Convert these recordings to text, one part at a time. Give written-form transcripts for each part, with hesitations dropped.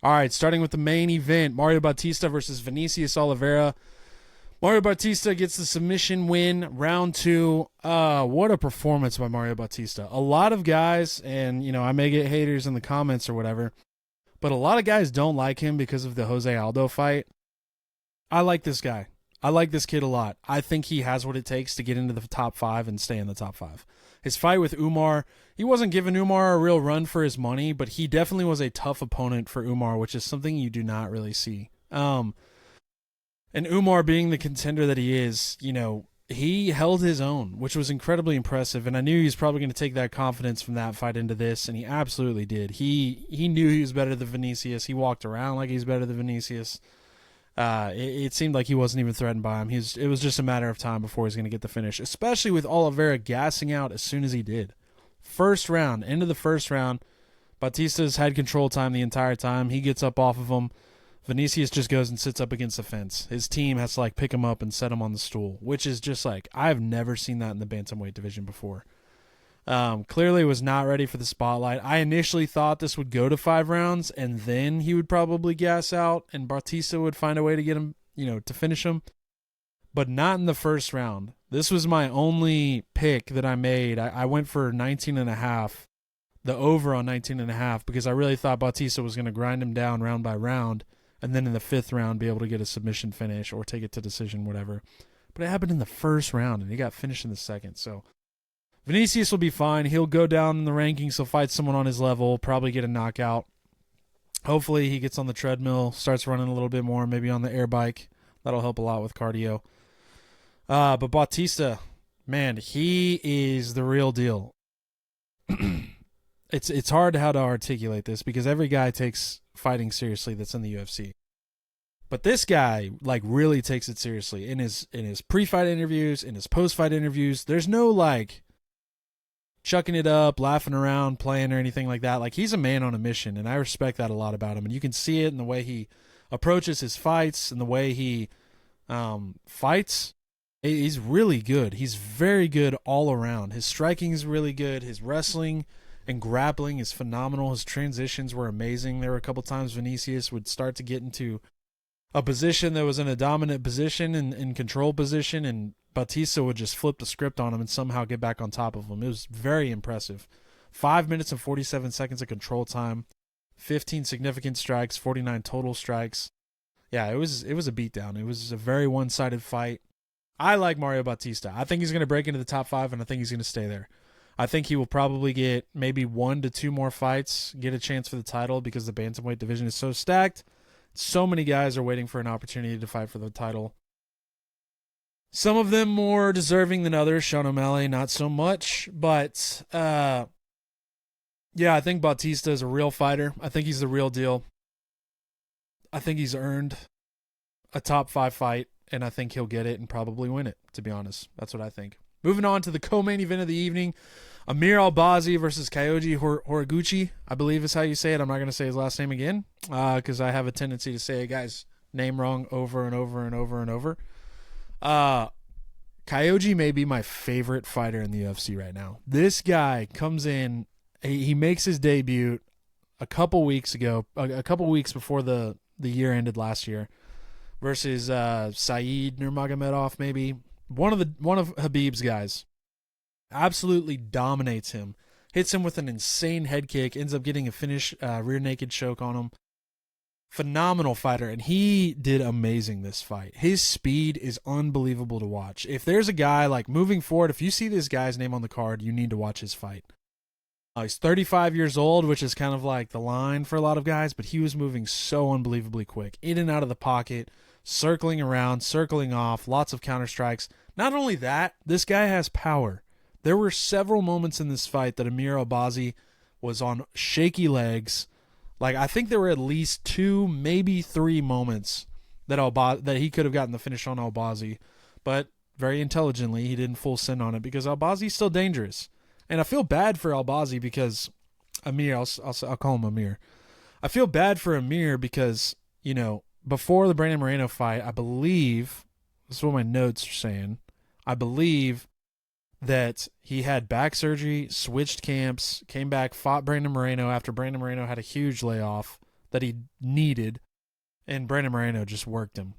All right, starting with the main event, Mario Bautista versus Vinicius Oliveira. Mario Bautista gets the submission win, round two. What a performance by Mario Bautista. A lot of guys, and I may get haters in the comments or whatever, but a lot of guys don't like him because of the Jose Aldo fight. I like this guy. I like this kid a lot. I think he has what it takes to get into the top five and stay in the top five. His fight with Umar, he wasn't giving Umar a real run for his money, but he definitely was a tough opponent for Umar, which is something you do not really see. And Umar being the contender that he is, he held his own, which was incredibly impressive. And I knew he was probably going to take that confidence from that fight into this, and he absolutely did. He knew he was better than Vinicius. He walked around like he's better than Vinicius. It seemed like he wasn't even threatened by him. It was just a matter of time before he's going to get the finish, especially with Oliveira gassing out as soon as he did. First round, end of the first round, Bautista's had control time the entire time. He gets up off of him. Vinicius just goes and sits up against the fence. His team has to pick him up and set him on the stool, which is just I've never seen that in the bantamweight division before. Clearly was not ready for the spotlight. I initially thought this would go to 5 rounds and then he would probably gas out and Bautista would find a way to get him, to finish him. But not in the first round. This was my only pick that I made. I went for 19.5, the over on 19.5, because I really thought Bautista was going to grind him down round by round and then in the 5th round be able to get a submission finish or take it to decision, whatever. But it happened in the first round and he got finished in the second, so Vinicius will be fine. He'll go down in the rankings. He'll fight someone on his level, probably get a knockout. Hopefully he gets on the treadmill, starts running a little bit more, maybe on the air bike. That'll help a lot with cardio. But Bautista, man, he is the real deal. It's hard how to articulate this because every guy takes fighting seriously that's in the UFC. But this guy really takes it seriously in his pre-fight interviews, in his post-fight interviews. There's no chucking it up, laughing around, playing or anything like that. He's a man on a mission, and I respect that a lot about him. And you can see it in the way he approaches his fights and the way he fights. He's really good. He's very good all around. His striking is really good. His wrestling and grappling is phenomenal. His transitions were amazing. There were a couple times Vinicius would start to get into a position that was in a dominant position and in control position, and Bautista would just flip the script on him and somehow get back on top of him. It was very impressive. 5 minutes and 47 seconds of control time, 15 significant strikes, 49 total strikes. Yeah, it was a beatdown. It was a very one-sided fight. I like Mario Bautista. I think he's going to break into the top 5, and I think he's going to stay there. I think he will probably get maybe 1 to 2 more fights, get a chance for the title because the bantamweight division is so stacked. So many guys are waiting for an opportunity to fight for the title. Some of them more deserving than others. Sean O'Malley, not so much. But, yeah, I think Bautista is a real fighter. I think he's the real deal. I think he's earned a top 5 fight, and I think he'll get it and probably win it, to be honest. That's what I think. Moving on to the co-main event of the evening, Amir Albazi versus Kyoji Horiguchi, I believe is how you say it. I'm not going to say his last name again because I have a tendency to say a guy's name wrong over and over and over and over. Kyoji may be my favorite fighter in the UFC right now. This guy comes in, he makes his debut a couple weeks ago, a couple weeks before the year ended last year, versus Saeed Nurmagomedov, maybe one of Khabib's guys. Absolutely dominates him, hits him with an insane head kick, ends up getting a finish rear naked choke on him. Phenomenal fighter, and he did amazing this fight. His speed is unbelievable to watch. If there's a guy moving forward, if you see this guy's name on the card, you need to watch his fight. He's 35 years old, which is kind of the line for a lot of guys, but he was moving so unbelievably quick, in and out of the pocket, circling around, circling off, lots of counter strikes. Not only that, this guy has power. There were several moments in this fight that Amir Albazi was on shaky legs. I think there were at least 2, maybe 3 moments that he could have gotten the finish on Albazi, but very intelligently he didn't full send on it because Albazi's still dangerous. And I feel bad for Albazi because Amir, I'll call him Amir. I feel bad for Amir because, before the Brandon Moreno fight, I believe, this is what my notes are saying, I believe that he had back surgery, switched camps, came back, fought Brandon Moreno after Brandon Moreno had a huge layoff. that he needed, and Brandon Moreno just worked him.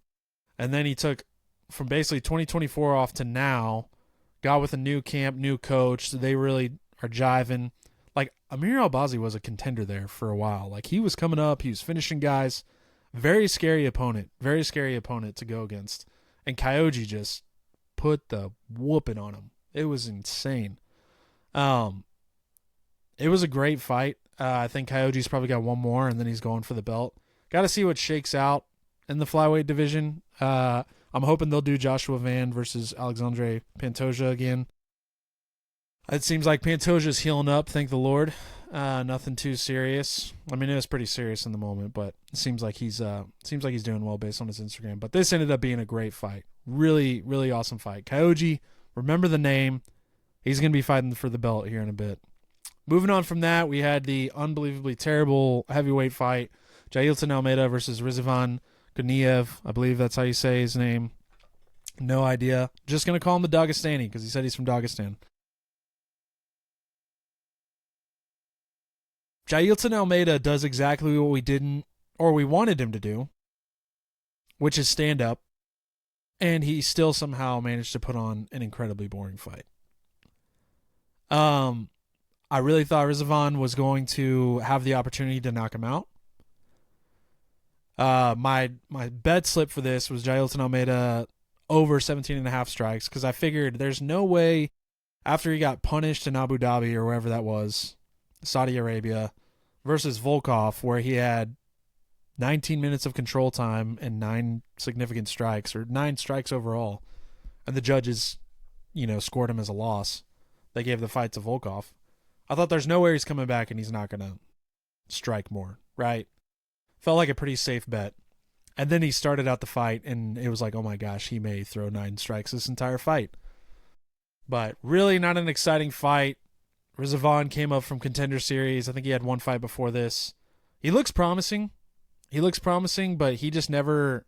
And then he took from basically 2024 off to now, got with a new camp, new coach, so they really are jiving. Like, Amir Albazi was a contender there for a while. Like, he was coming up, he was finishing guys. Very scary opponent to go against. And Kyoji just put the whooping on him. It was insane. It was a great fight. I think Kyoji's probably got one more, and then he's going for the belt. Got to see what shakes out in the flyweight division. I'm hoping they'll do Joshua Van versus Alexandre Pantoja again. It seems like Pantoja's healing up, thank the Lord. Nothing too serious. I mean, it was pretty serious in the moment, but it seems like he's doing well based on his Instagram. But this ended up being a great fight. Really, really awesome fight. Kyoji, remember the name. He's going to be fighting for the belt here in a bit. Moving on from that, we had the unbelievably terrible heavyweight fight. Jailton Almeida versus Rizvan Guniev. I believe that's how you say his name. No idea. Just going to call him the Dagestani because he said he's from Dagestan. Jailton Almeida does exactly what we wanted him to do, which is stand up, and he still somehow managed to put on an incredibly boring fight. I really thought Rizvan was going to have the opportunity to knock him out. My bet slip for this was Jailton Almeida over 17.5 strikes because I figured there's no way after he got punished in Abu Dhabi or wherever that was, Saudi Arabia, versus Volkov, where he had 19 minutes of control time and 9 significant strikes, or 9 strikes overall, and the judges, scored him as a loss. They gave the fight to Volkov. I thought there's no way he's coming back and he's not going to strike more, right? Felt like a pretty safe bet. And then he started out the fight, and it was like, oh my gosh, he may throw 9 strikes this entire fight. But really not an exciting fight. Rizvan came up from Contender Series. I think he had one fight before this. He looks promising. But he just never...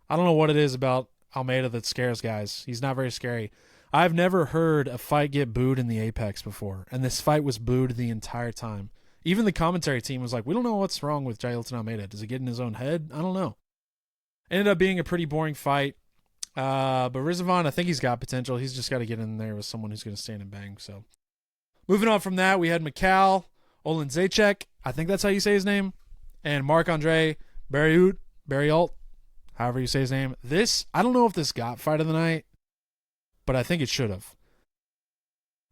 I don't know what it is about Almeida that scares guys. He's not very scary. I've never heard a fight get booed in the Apex before, and this fight was booed the entire time. Even the commentary team was like, we don't know what's wrong with Jailton Almeida. Does he get in his own head? I don't know. Ended up being a pretty boring fight. But Rizvan, I think he's got potential. He's just got to get in there with someone who's going to stand and bang. So, moving on from that, we had Mikhail Olenzacek. I think that's how you say his name. And Marc-Andre Barriault, however you say his name. I don't know if this got fight of the night, but I think it should have.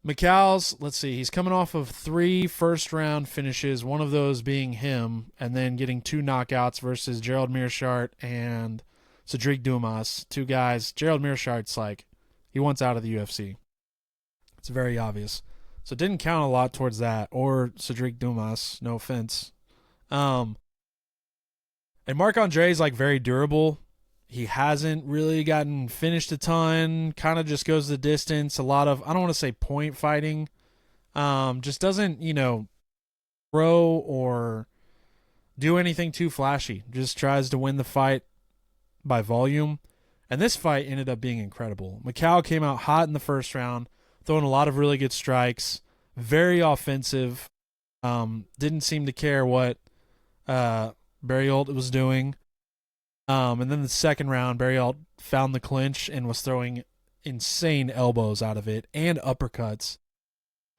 Mikhail's, let's see, he's coming off of 3 first-round finishes, one of those being him, and then getting 2 knockouts versus Gerald Meerschaert and Cedric Dumas. 2 guys. Gerald Meerschaert's like, he wants out of the UFC. It's very obvious. So it didn't count a lot towards that, or Cedric Dumas, no offense. And Marc-Andre's like very durable. He hasn't really gotten finished a ton, kind of just goes the distance. A lot of, I don't want to say point fighting, just doesn't, throw or do anything too flashy. Just tries to win the fight by volume. And this fight ended up being incredible. Mikhail came out hot in the first round, throwing a lot of really good strikes, very offensive, didn't seem to care what Barriault was doing. And then the second round, Barriault found the clinch and was throwing insane elbows out of it and uppercuts.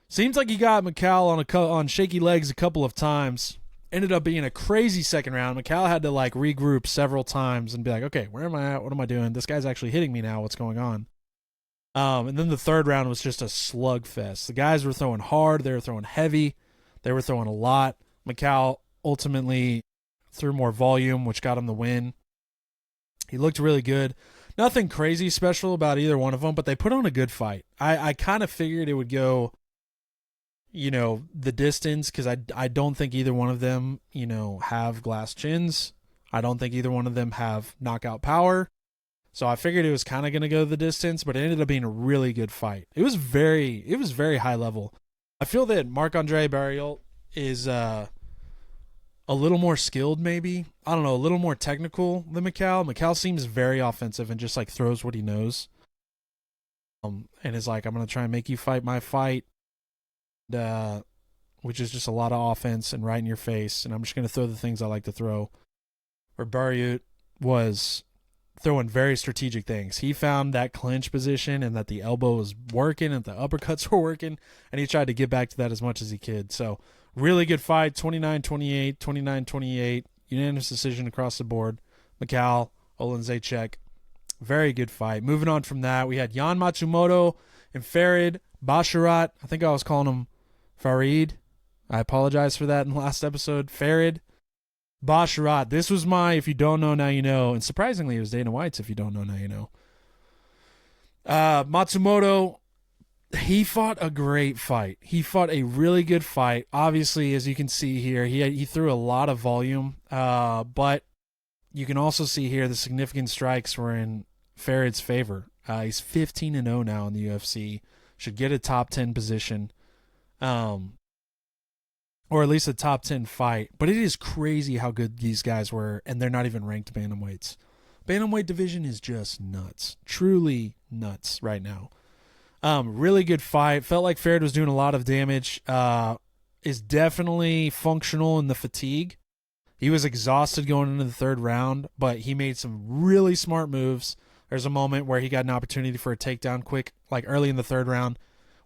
Seems like he got Mikhail on shaky legs a couple of times. Ended up being a crazy second round. Mikhail had to regroup several times and be like, okay, where am I at? What am I doing? This guy's actually hitting me now. What's going on? And then the third round was just a slugfest. The guys were throwing hard. They were throwing heavy. They were throwing a lot. Mikhail ultimately threw more volume, which got him the win. He looked really good. Nothing crazy special about either one of them, but they put on a good fight. I kind of figured it would go, the distance, because I don't think either one of them, have glass chins. I don't think either one of them have knockout power. So I figured it was kind of going to go the distance, but it ended up being a really good fight. It was very high level. I feel that Marc-Andre Barriault is a little more skilled, maybe. I don't know, a little more technical than Mikhail. Mikhail seems very offensive and just throws what he knows. And is like, I'm going to try and make you fight my fight. which is just a lot of offense and right in your face. And I'm just going to throw the things I like to throw. Where Barriot was throwing very strategic things. He found that clinch position and that the elbow was working and the uppercuts were working, and he tried to get back to that as much as he could. So really good fight, 29-28, 29-28, unanimous decision across the board. Mikhail Olendzejczyk, very good fight. Moving on from that, we had Jan Matsumoto and Farid Basharat. I think I was calling him Farid. I apologize for that in the last episode. Farid Basharat. This was my if you don't know, now you know. And surprisingly, it was Dana White's if you don't know, now you know. Matsumoto, he fought a great fight. He fought a really good fight. Obviously, as you can see here, he threw a lot of volume. But you can also see here the significant strikes were in Farid's favor. He's 15-0 now in the UFC. Should get a top 10 position. Or at least a top 10 fight. But it is crazy how good these guys were, and they're not even ranked bantamweights. Bantamweight division is just nuts. Truly nuts right now. Really good fight. Felt like Farid was doing a lot of damage. Is definitely functional in the fatigue. He was exhausted going into the third round, but he made some really smart moves. There's a moment where he got an opportunity for a takedown quick, like early in the third round,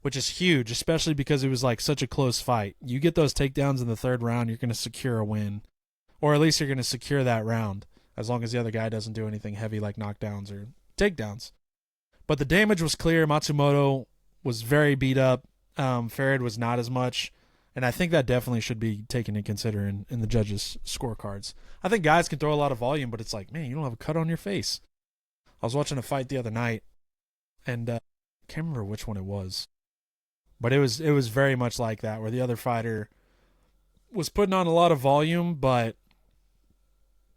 which is huge, especially because it was like such a close fight. You get those takedowns in the third round, you're going to secure a win. Or at least you're going to secure that round, as long as the other guy doesn't do anything heavy like knockdowns or takedowns. But the damage was clear. Matsumoto was very beat up. Farid was not as much. And I think that definitely should be taken into consideration in the judges' scorecards. I think guys can throw a lot of volume, but it's like, man, you don't have a cut on your face. I was watching a fight the other night, and I can't remember which one it was. But it was very much like that, where the other fighter was putting on a lot of volume, but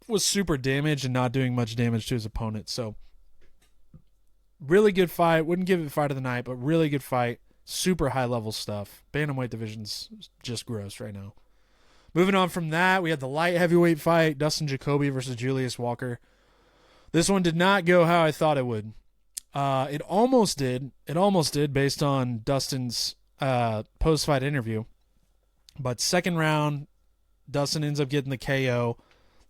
was super damaged and not doing much damage to his opponent. So, really good fight. Wouldn't give it fight of the night, but really good fight. Super high-level stuff. Bantamweight division's just gross right now. Moving on from that, we had the light heavyweight fight, Dustin Jacoby versus Julius Walker. This one did not go how I thought it would. It almost did. It almost did based on Dustin's post-fight interview. But second round, Dustin ends up getting the KO,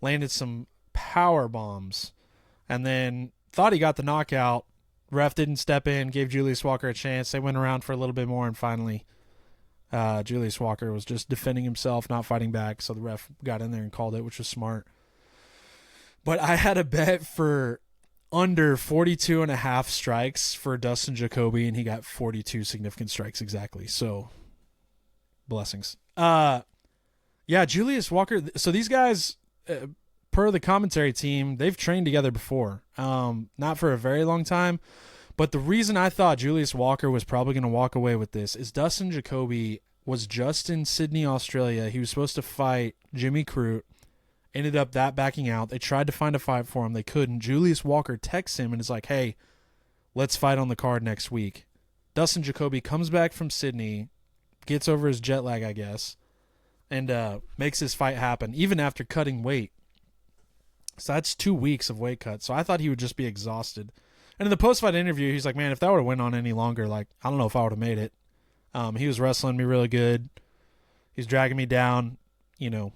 landed some power bombs, and then thought he got the knockout. Ref didn't step in, gave Julius Walker a chance. They went around for a little bit more, and finally Julius Walker was just defending himself, not fighting back, so the ref got in there and called it, which was smart. But I had a bet for under 42.5 strikes for Dustin Jacoby, and he got 42 significant strikes exactly. So, blessings. Yeah, Julius Walker. So these guys, per the commentary team, they've trained together before. Not for a very long time. But the reason I thought Julius Walker was probably going to walk away with this is Dustin Jacoby was just in Sydney, Australia. He was supposed to fight Jimmy Crute. Ended up that backing out. They tried to find a fight for him. They couldn't. Julius Walker texts him and is like, hey, let's fight on the card next week. Dustin Jacoby comes back from Sydney, gets over his jet lag, I guess, and makes his fight happen, even after cutting weight. So that's 2 weeks of weight cut. So I thought he would just be exhausted. And in the post-fight interview, he's like, man, if that would have went on any longer, like, I don't know if I would have made it. He was wrestling me really good. He's dragging me down, you know.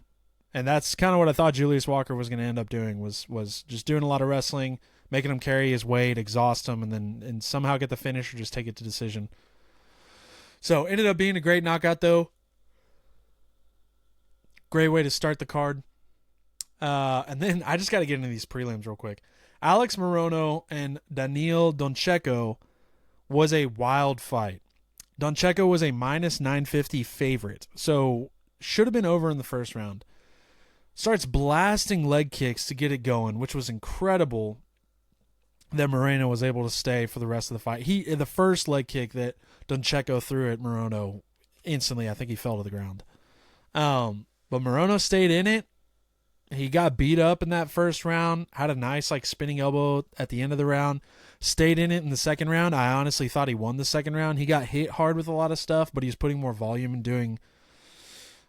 And that's kind of what I thought Julius Walker was going to end up doing, was just doing a lot of wrestling, making him carry his weight, exhaust him, and somehow get the finish or just take it to decision. So ended up being a great knockout, though. Great way to start the card. And then I just got to get into these prelims real quick. Alex Morono and Daniil Doncheco was a wild fight. Doncheco was a minus 950 favorite, so should have been over in the first round. Starts blasting leg kicks to get it going, which was incredible that Moreno was able to stay for the rest of the fight. The first leg kick that Doncheco threw at Morono, instantly I think he fell to the ground. But Morono stayed in it. He got beat up in that first round, had a nice like spinning elbow at the end of the round, stayed in it in the second round. I honestly thought he won the second round. He got hit hard with a lot of stuff, but he's putting more volume and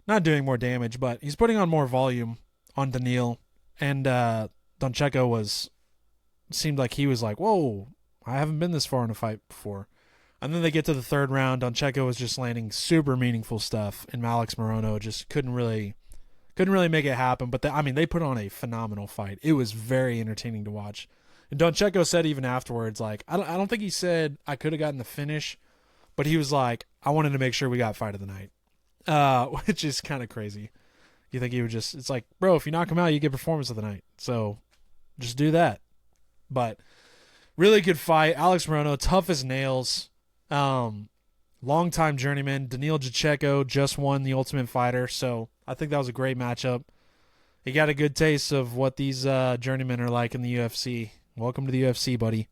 not doing more damage, but he's putting on more volume on Daniil. And Doncheco seemed like he was like, whoa, I haven't been this far in a fight before. And then they get to the third round. Doncheco was just landing super meaningful stuff, and Alex Morono just couldn't really make it happen. But they put on a phenomenal fight. It was very entertaining to watch. And Doncheco said even afterwards, like, I don't think he said I could have gotten the finish, but he was like, I wanted to make sure we got fight of the night, which is kind of crazy. You think he would just, it's like, bro, if you knock him out, you get performance of the night. So just do that. But really good fight. Alex Morono, tough as nails. Long-time journeyman. Daniil Jacheco just won the Ultimate Fighter, so I think that was a great matchup. He got a good taste of what these journeymen are like in the UFC. Welcome to the UFC, buddy.